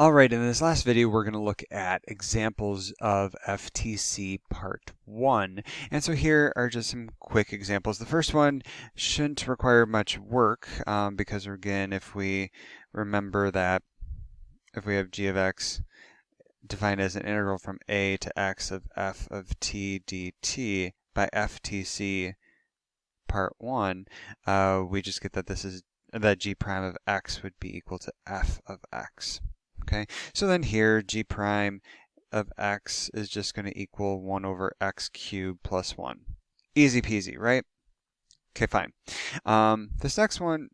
All right, in this last video, we're going to look at examples of FTC Part 1. And so here are just some quick examples. The first one shouldn't require much work because, again, if we remember that if we have g of x defined as an integral from a to x of f of t dt by FTC Part 1, we just get that that g prime of x would be equal to f of x. Okay, so then here g prime of x is just going to equal 1 over x cubed plus 1. Easy peasy, right? Okay, fine. This next one,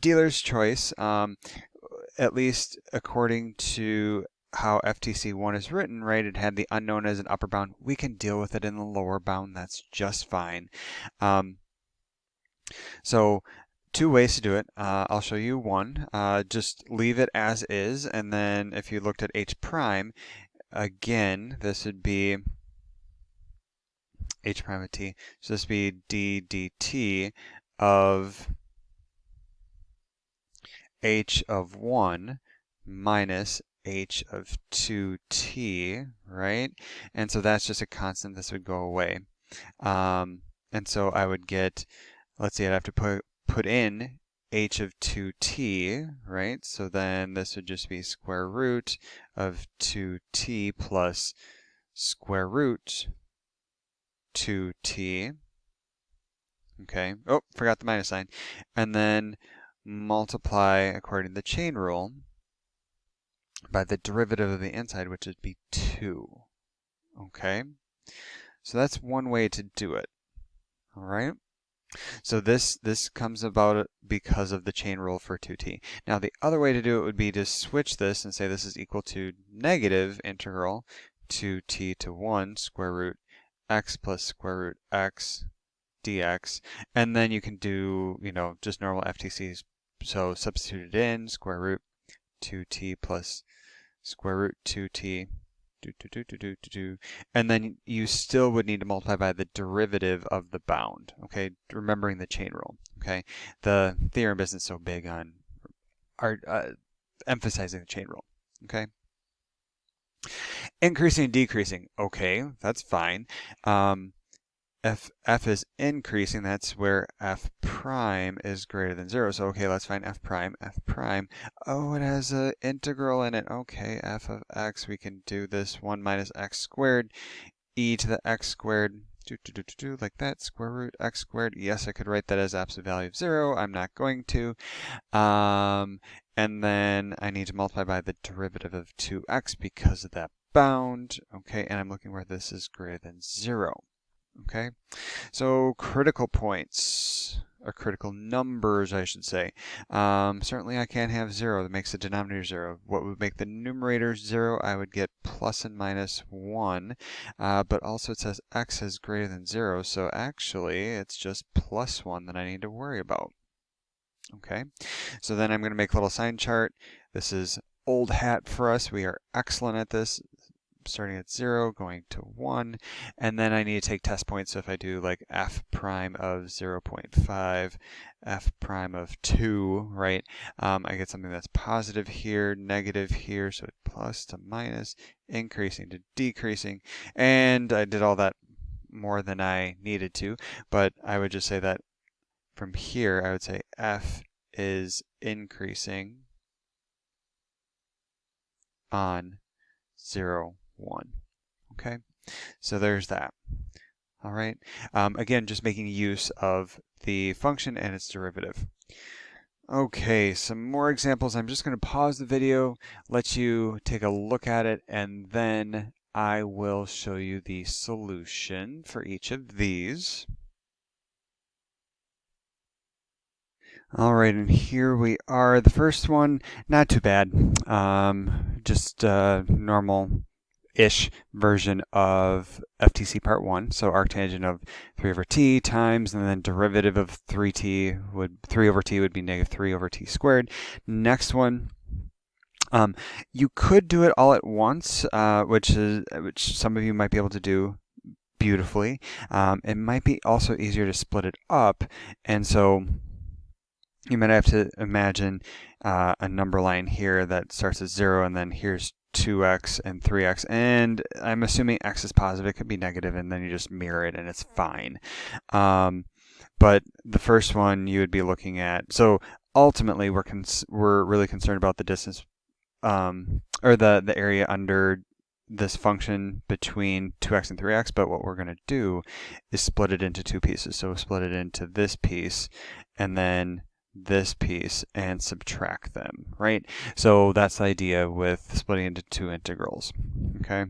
dealer's choice, at least according to how FTC 1 is written, right? It had the unknown as an upper bound. We can deal with it in the lower bound. That's just fine. So two ways to do it. I'll show you one. Just leave it as is, and then if you looked at h prime, again, this would be h prime of t. So this would be d dt of h of 1 minus h of 2t, right? And so that's just a constant. This would go away. And so I would get, let's see, I'd have to put in h of 2t, right? So then this would just be square root of 2t plus square root 2t. Okay. Oh, forgot the minus sign. And then multiply, according to the chain rule, by the derivative of the inside, which would be 2. Okay. So that's one way to do it. All right. So this comes about because of the chain rule for 2t. Now the other way to do it would be to switch this and say this is equal to negative integral 2t to 1 square root x plus square root x dx. And then you can do, just normal FTCs. So substitute it in, square root 2t plus square root 2t. And then you still would need to multiply by the derivative of the bound, okay? Remembering the chain rule, okay? The theorem isn't so big on emphasizing the chain rule, okay? Increasing and decreasing, okay, that's fine. If f is increasing, that's where f prime is greater than 0. So, okay, let's find f prime. F prime, oh, it has an integral in it. Okay, f of x, we can do this 1 minus x squared, e to the x squared, like that, square root x squared. Yes, I could write that as absolute value of 0. I'm not going to. And then I need to multiply by the derivative of 2x because of that bound. Okay, and I'm looking where this is greater than 0. Okay, so critical points, or critical numbers, I should say. Certainly I can't have 0. That makes the denominator 0. What would make the numerator 0? I would get plus and minus 1. But also it says x is greater than 0, so actually it's just plus 1 that I need to worry about. Okay, so then I'm going to make a little sign chart. This is old hat for us. We are excellent at this. Starting at 0, going to 1, and then I need to take test points. So if I do like f prime of 0.5, f prime of 2, right, I get something that's positive here, negative here, so plus to minus, increasing to decreasing, and I did all that more than I needed to, but I would just say that from here, I would say f is increasing on 0, 1. Okay, so there's that. All right, again, just making use of the function and its derivative. Okay, some more examples. I'm just going to pause the video, let you take a look at it, and then I will show you the solution for each of these. All right, and here we are. The first one, not too bad. Just normal-ish version of FTC Part 1. So arctangent of 3 over t times, and then derivative of 3 over t would be negative 3 over t squared. Next one. You could do it all at once, which some of you might be able to do beautifully. It might be also easier to split it up, and so you might have to imagine a number line here that starts at 0, and then here's 2x and 3x, and I'm assuming x is positive. It could be negative, and then you just mirror it and it's fine. But the first one you would be looking at, so ultimately we're really concerned about the distance, or the area under this function between 2x and 3x, but what we're going to do is split it into two pieces. So we'll split it into this piece and then this piece and subtract them, right? So that's the idea with splitting into two integrals, okay?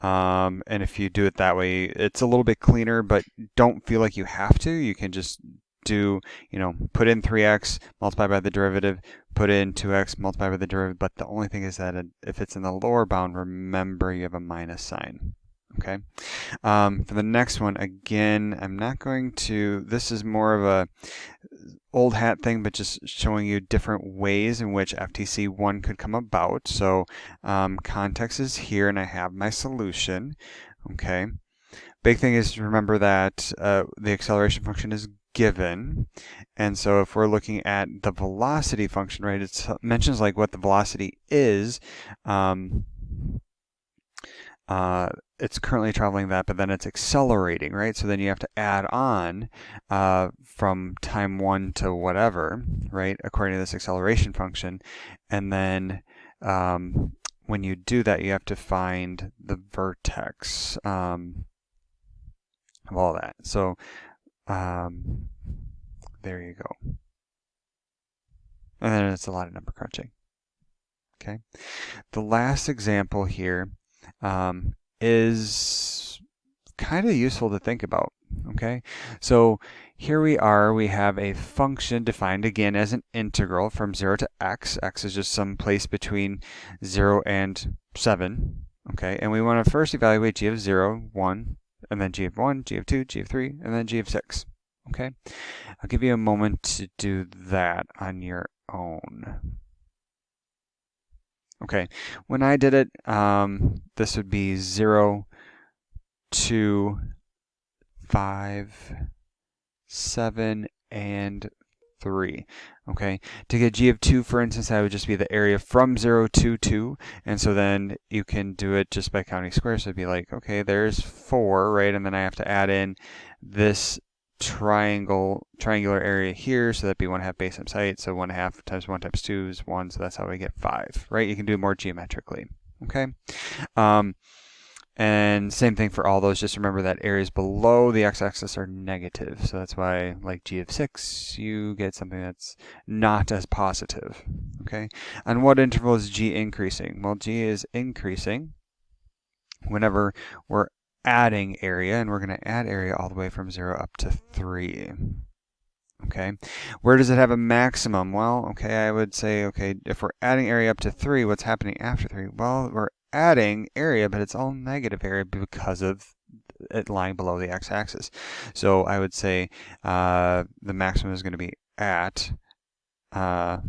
And if you do it that way, it's a little bit cleaner, but don't feel like you have to. You can just do, put in 3x, multiply by the derivative, put in 2x, multiply by the derivative, but the only thing is that if it's in the lower bound, remember you have a minus sign. Okay. For the next one, again, I'm not going to, this is more of a old hat thing, but just showing you different ways in which FTC 1 could come about. So context is here, and I have my solution. Okay. Big thing is to remember that the acceleration function is given, and so if we're looking at the velocity function, right, it mentions like what the velocity is. It's currently traveling that, but then it's accelerating, right? So then you have to add on from time 1 to whatever, right, according to this acceleration function. And then when you do that, you have to find the vertex of all that. So there you go. And then it's a lot of number crunching. Okay. The last example here is kind of useful to think about. Okay. So here we have a function defined again as an integral from 0 to x. X is just some place between 0 and 7. Okay. And we want to first evaluate g of 0, 1, and then g of 1, g of 2, g of 3, and then g of 6. Okay, I'll give you a moment to do that on your own. Okay, when I did it, this would be 0, 2, 5, 7, and 3. Okay, to get g of 2, for instance, that would just be the area from 0 to 2, and so then you can do it just by counting squares. So it'd be like, okay, there's 4, right, and then I have to add in this triangular area here, so that'd be 1/2 base times height, so 1/2 times 1 times 2 is 1, so that's how we get 5, right? You can do it more geometrically, okay? And same thing for all those. Just remember that areas below the x-axis are negative. So that's why, like g of 6, you get something that's not as positive. Okay. On what interval is g increasing? Well, g is increasing whenever we're adding area, and we're going to add area all the way from 0 up to 3. Okay. Where does it have a maximum? Well, okay, I would say, okay, if we're adding area up to 3, what's happening after 3? Well, we're adding area, but it's all negative area because of it lying below the x-axis. So I would say the maximum is going to be at, let's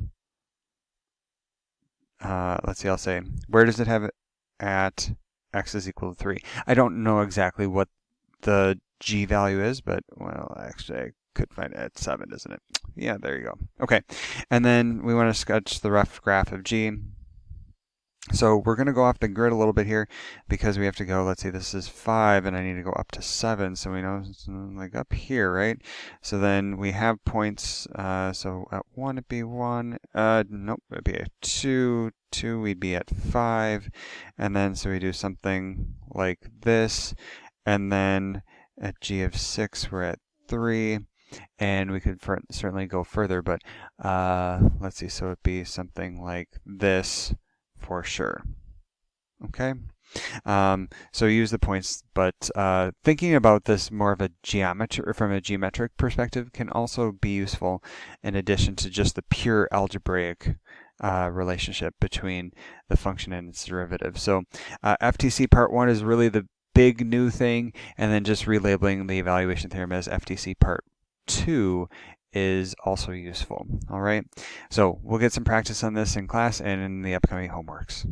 see, I'll say, where does it have it at x is equal to 3? I don't know exactly what the g value is, but, well, actually, I could find it at 7, isn't it? Yeah, there you go. Okay, and then we want to sketch the rough graph of g. So we're going to go off the grid a little bit here because we have to go, let's see, this is 5 and I need to go up to 7. So we know it's like up here, right? So then we have points. So at 1 it'd be 1. Nope, it'd be at 2. 2 we'd be at 5. And then so we do something like this. And then at g of 6 we're at 3. And we could certainly go further, but let's see, so it'd be something like this for sure. Okay, so use the points, but thinking about this more of a from a geometric perspective can also be useful in addition to just the pure algebraic relationship between the function and its derivative. So FTC part 1 is really the big new thing, and then just relabeling the evaluation theorem as FTC part 2 is also useful. All right, so we'll get some practice on this in class and in the upcoming homeworks.